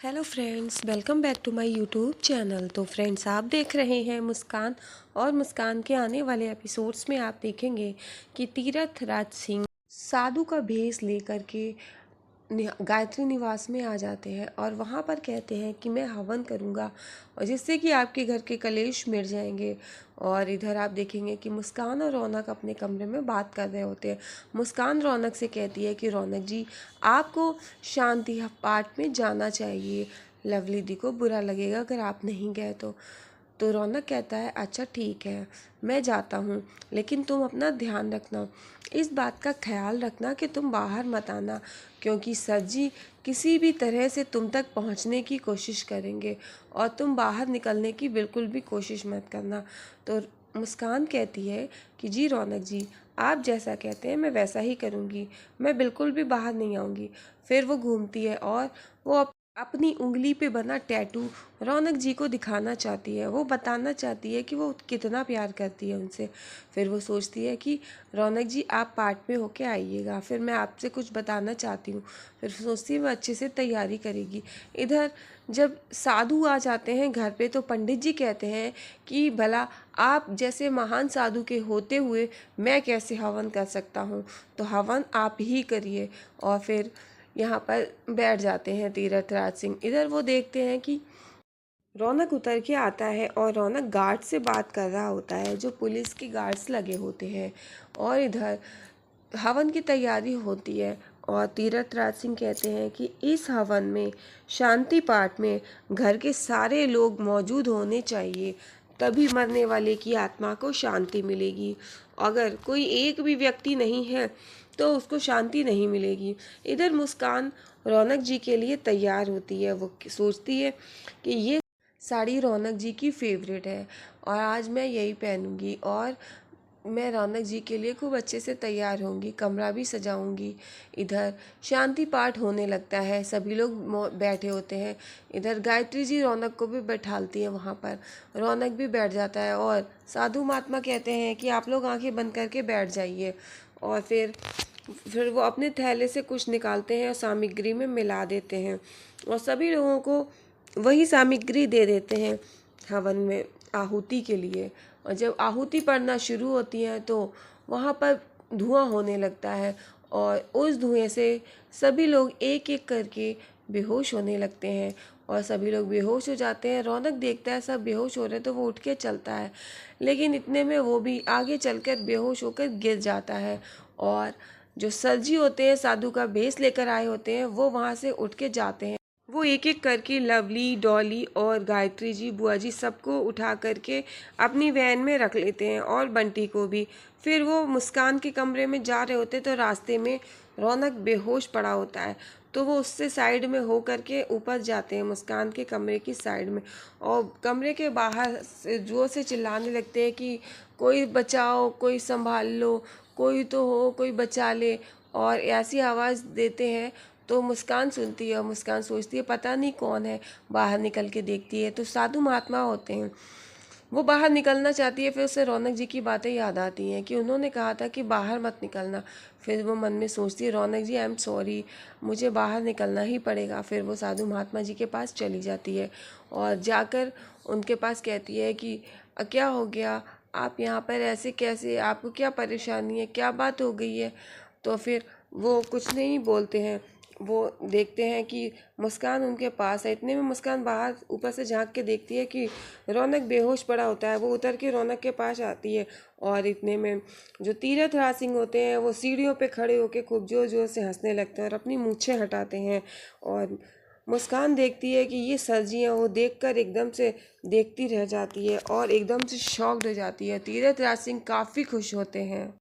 Hello friends, welcome back to my YouTube channel. तो friends, आप देख रहे हैं मुस्कान। और मुस्कान के आने वाले एपिसोड्स में आप देखेंगे कि तीरथ राज सिंह साधु का भेष लेकर के गायत्री निवास में आ जाते हैं और वहाँ पर कहते हैं कि मैं हवन करूँगा और जिससे कि आपके घर के कलेश मिट जाएंगे। और इधर आप देखेंगे कि मुस्कान और रौनक अपने कमरे में बात कर रहे होते हैं। मुस्कान रौनक से कहती है कि रौनक जी, आपको शांति पाठ में जाना चाहिए। लवली दी को बुरा लगेगा अगर आप नहीं गए तो रौनक कहता है अच्छा ठीक है, मैं जाता हूँ, लेकिन तुम अपना ध्यान रखना, इस बात का ख्याल रखना कि तुम बाहर मत आना, क्योंकि सर जी किसी भी तरह से तुम तक पहुँचने की कोशिश करेंगे और तुम बाहर निकलने की बिल्कुल भी कोशिश मत करना। तो मुस्कान कहती है कि जी रौनक जी, आप जैसा कहते हैं मैं वैसा ही करूँगी, मैं बिल्कुल भी बाहर नहीं आऊँगी। फिर वो घूमती है और वो अपनी उंगली पे बना टैटू रौनक जी को दिखाना चाहती है। वो बताना चाहती है कि वो कितना प्यार करती है उनसे। फिर वो सोचती है कि रौनक जी आप पार्ट में होके आइएगा, फिर मैं आपसे कुछ बताना चाहती हूँ। फिर सोचती है वो अच्छे से तैयारी करेगी। इधर जब साधु आ जाते हैं घर पे तो पंडित जी कहते हैं कि भला आप जैसे महान साधु के होते हुए मैं कैसे हवन कर सकता हूँ, तो हवन आप ही करिए। और फिर यहाँ पर बैठ जाते हैं तीरथ राज सिंह। इधर वो देखते हैं कि रौनक उतर के आता है और रौनक गार्ड से बात कर रहा होता है, जो पुलिस के गार्ड्स लगे होते हैं। और इधर हवन की तैयारी होती है और तीरथ राज सिंह कहते हैं कि इस हवन में शांति पाठ में घर के सारे लोग मौजूद होने चाहिए, तभी मरने वाले की आत्मा को शांति मिलेगी। अगर कोई एक भी व्यक्ति नहीं है तो उसको शांति नहीं मिलेगी। इधर मुस्कान रौनक जी के लिए तैयार होती है। वो सोचती है कि ये साड़ी रौनक जी की फेवरेट है और आज मैं यही पहनूंगी और मैं रौनक जी के लिए खूब अच्छे से तैयार होंगी, कमरा भी सजाऊंगी। इधर शांति पाठ होने लगता है, सभी लोग बैठे होते हैं। इधर गायत्री जी रौनक को भी बैठालती है वहाँ पर। रौनक भी बैठ जाता है और साधु महात्मा कहते हैं कि आप लोग आंखें बंद करके बैठ जाइए। और फिर वो अपने थैले से कुछ निकालते हैं और सामग्री में मिला देते हैं और सभी लोगों को वही सामग्री दे देते हैं हवन में आहुति के लिए। और जब आहुति पड़ना शुरू होती है तो वहाँ पर धुआं होने लगता है और उस धुएं से सभी लोग एक एक करके बेहोश होने लगते हैं और सभी लोग बेहोश हो जाते हैं। रौनक देखता है सब बेहोश हो रहे हैं तो वो उठ के चलता है, लेकिन इतने में वो भी आगे चलकर बेहोश होकर गिर जाता है। और जो सरजी होते हैं, साधु का भेष लेकर आए होते हैं, वो वहाँ से उठ के जाते हैं। वो एक एक करके लवली, डॉली और गायत्री जी, बुआ जी सबको उठा करके अपनी वैन में रख लेते हैं और बंटी को भी। फिर वो मुस्कान के कमरे में जा रहे होते तो रास्ते में रौनक बेहोश पड़ा होता है, तो वो उससे साइड में हो करके ऊपर जाते हैं मुस्कान के कमरे की साइड में। और कमरे के बाहर से जोर से चिल्लाने लगते हैं कि कोई बचाओ, कोई संभाल लो, कोई तो हो, कोई बचा ले। और ऐसी आवाज़ देते हैं तो मुस्कान सुनती है और मुस्कान सोचती है पता नहीं कौन है। बाहर निकल के देखती है तो साधु महात्मा होते हैं। वो बाहर निकलना चाहती है, फिर उसे रौनक जी की बातें याद आती हैं कि उन्होंने कहा था कि बाहर मत निकलना। फिर वो मन में सोचती है रौनक जी आई एम सॉरी, मुझे बाहर निकलना ही पड़ेगा। फिर वो साधु महात्मा जी के पास चली जाती है और जाकर उनके पास कहती है कि क्या हो गया, आप यहाँ पर ऐसे कैसे, आपको क्या परेशानी है, क्या बात हो गई है। तो फिर वो कुछ नहीं बोलते हैं। वो देखते हैं कि मुस्कान उनके पास है। इतने में मुस्कान बाहर ऊपर से झांक के देखती है कि रौनक बेहोश पड़ा होता है। वो उतर के रौनक के पास आती है और इतने में जो तीरथ राज सिंह होते हैं वो सीढ़ियों पे खड़े होकर खूब जोर जोर से हंसने लगते हैं और अपनी मूछें हटाते हैं। और मुस्कान देखती है कि ये सरजी हैं। वो देखकर एकदम से देखती रह जाती है और एकदम से शॉक्ड हो जाती है। तीरथ राज सिंह काफ़ी खुश होते हैं।